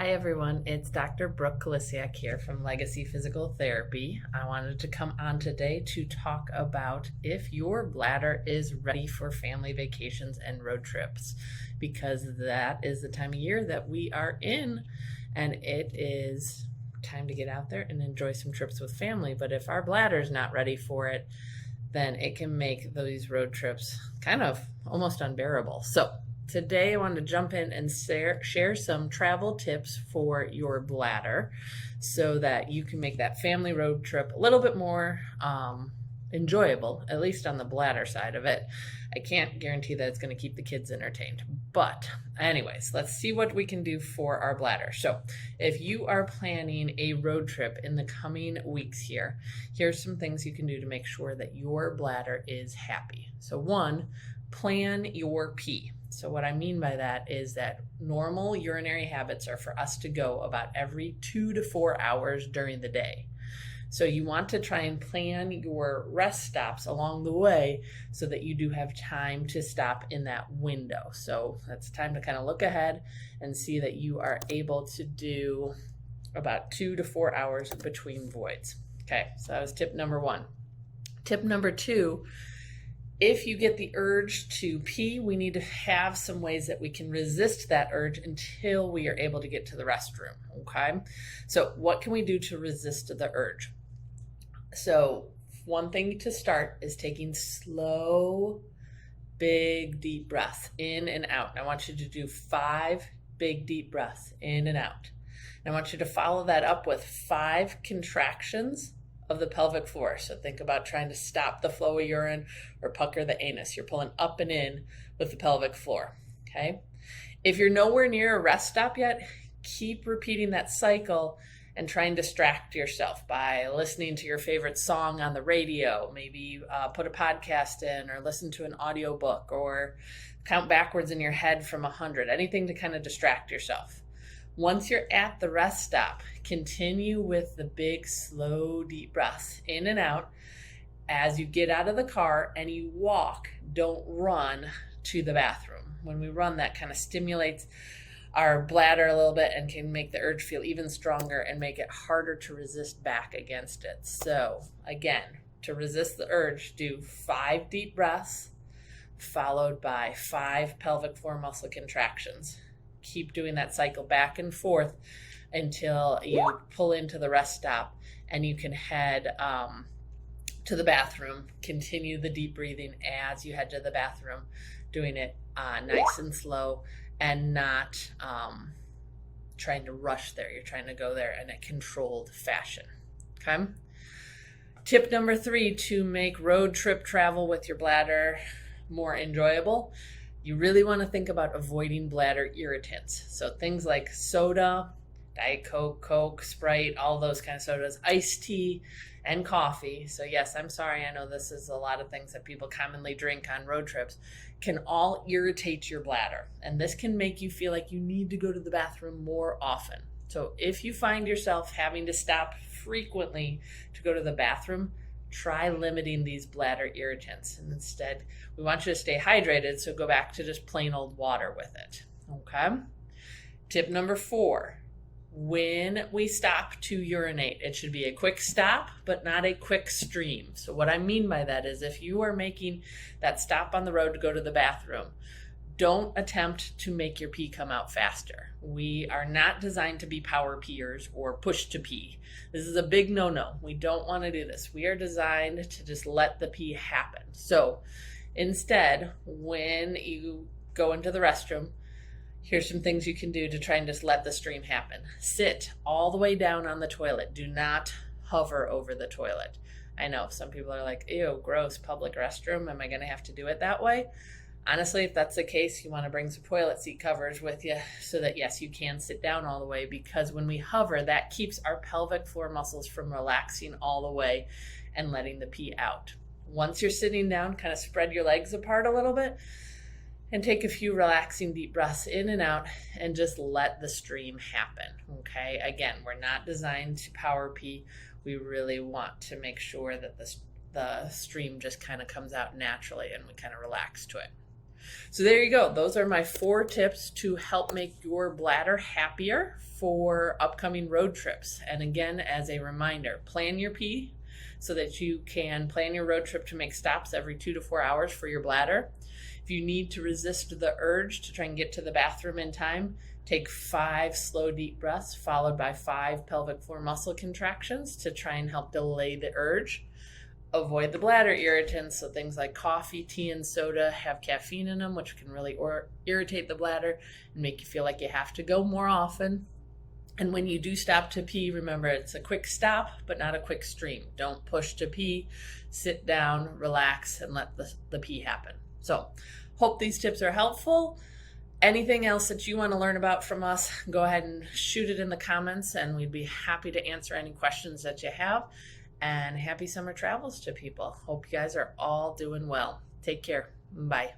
Hi everyone, it's Dr. Brooke Kolisiak here from Legacy Physical Therapy. I wanted to come on today to talk about if your bladder is ready for family vacations and road trips, because that is the time of year that we are in, and it is time to get out there and enjoy some trips with family. But if our bladder is not ready for it, then it can make those road trips kind of almost unbearable. So today I wanted to jump in and share some travel tips for your bladder so that you can make that family road trip a little bit more enjoyable, at least on the bladder side of it. I can't guarantee that it's going to keep the kids entertained. But anyways, let's see what we can do for our bladder. So if you are planning a road trip in the coming weeks here, here's some things you can do to make sure that your bladder is happy. So one, plan your pee. So what I mean by that is that normal urinary habits are for us to go about every 2 to 4 hours during the day. So you want to try and plan your rest stops along the way so that you do have time to stop in that window. So that's time to kind of look ahead and see that you are able to do about 2 to 4 hours between voids. Okay, so that was tip number one. Tip number two, if you get the urge to pee, we need to have some ways that we can resist that urge until we are able to get to the restroom, okay? So what can we do to resist the urge? So one thing to start is taking slow, big, deep breaths in and out. And I want you to do 5 big, deep breaths in and out. And I want you to follow that up with 5 contractions of the pelvic floor. So think about trying to stop the flow of urine or pucker the anus. You're pulling up and in with the pelvic floor, okay? If you're nowhere near a rest stop yet, keep repeating that cycle and try and distract yourself by listening to your favorite song on the radio. Maybe put a podcast in or listen to an audiobook or count backwards in your head from 100, anything to kind of distract yourself. Once you're at the rest stop, continue with the big, slow, deep breaths in and out as you get out of the car and you walk. Don't run to the bathroom. When we run, that kind of stimulates our bladder a little bit and can make the urge feel even stronger and make it harder to resist back against it. So again, to resist the urge, do 5 deep breaths followed by 5 pelvic floor muscle contractions. Keep doing that cycle back and forth until you pull into the rest stop and you can head to the bathroom. Continue the deep breathing as you head to the bathroom, doing it nice and slow and not trying to rush there. You're trying to go there in a controlled fashion, okay? Tip number 3, to make road trip travel with your bladder more enjoyable, you really want to think about avoiding bladder irritants. So things like soda, Diet Coke, Coke, Sprite, all those kind of sodas, iced tea, and coffee. So yes, I'm sorry, I know this is a lot of things that people commonly drink on road trips, can all irritate your bladder. And this can make you feel like you need to go to the bathroom more often. So if you find yourself having to stop frequently to go to the bathroom, try limiting these bladder irritants. And instead, we want you to stay hydrated, so go back to just plain old water with it, okay? Tip number 4, when we stop to urinate, it should be a quick stop, but not a quick stream. So what I mean by that is if you are making that stop on the road to go to the bathroom, don't attempt to make your pee come out faster. We are not designed to be power peers or push to pee. This is a big no-no. We don't want to do this. We are designed to just let the pee happen. So instead, when you go into the restroom, here's some things you can do to try and just let the stream happen. Sit all the way down on the toilet. Do not hover over the toilet. I know some people are like, ew, gross, public restroom. Am I going to have to do it that way? Honestly, if that's the case, you want to bring some toilet seat covers with you so that, yes, you can sit down all the way, because when we hover, that keeps our pelvic floor muscles from relaxing all the way and letting the pee out. Once you're sitting down, kind of spread your legs apart a little bit and take a few relaxing deep breaths in and out and just let the stream happen, okay? Again, we're not designed to power pee. We really want to make sure that the stream just kind of comes out naturally and we kind of relax to it. So there you go. Those are my 4 tips to help make your bladder happier for upcoming road trips. And again, as a reminder, plan your pee so that you can plan your road trip to make stops every 2 to 4 hours for your bladder. If you need to resist the urge to try and get to the bathroom in time, take 5 slow, deep breaths followed by 5 pelvic floor muscle contractions to try and help delay the urge. Avoid the bladder irritants, so things like coffee, tea, and soda have caffeine in them, which can really irritate the bladder and make you feel like you have to go more often. And when you do stop to pee, remember it's a quick stop, but not a quick stream. Don't push to pee, sit down, relax, and let the pee happen. So, hope these tips are helpful. Anything else that you want to learn about from us, go ahead and shoot it in the comments, and we'd be happy to answer any questions that you have. And happy summer travels to people. Hope you guys are all doing well. Take care. Bye.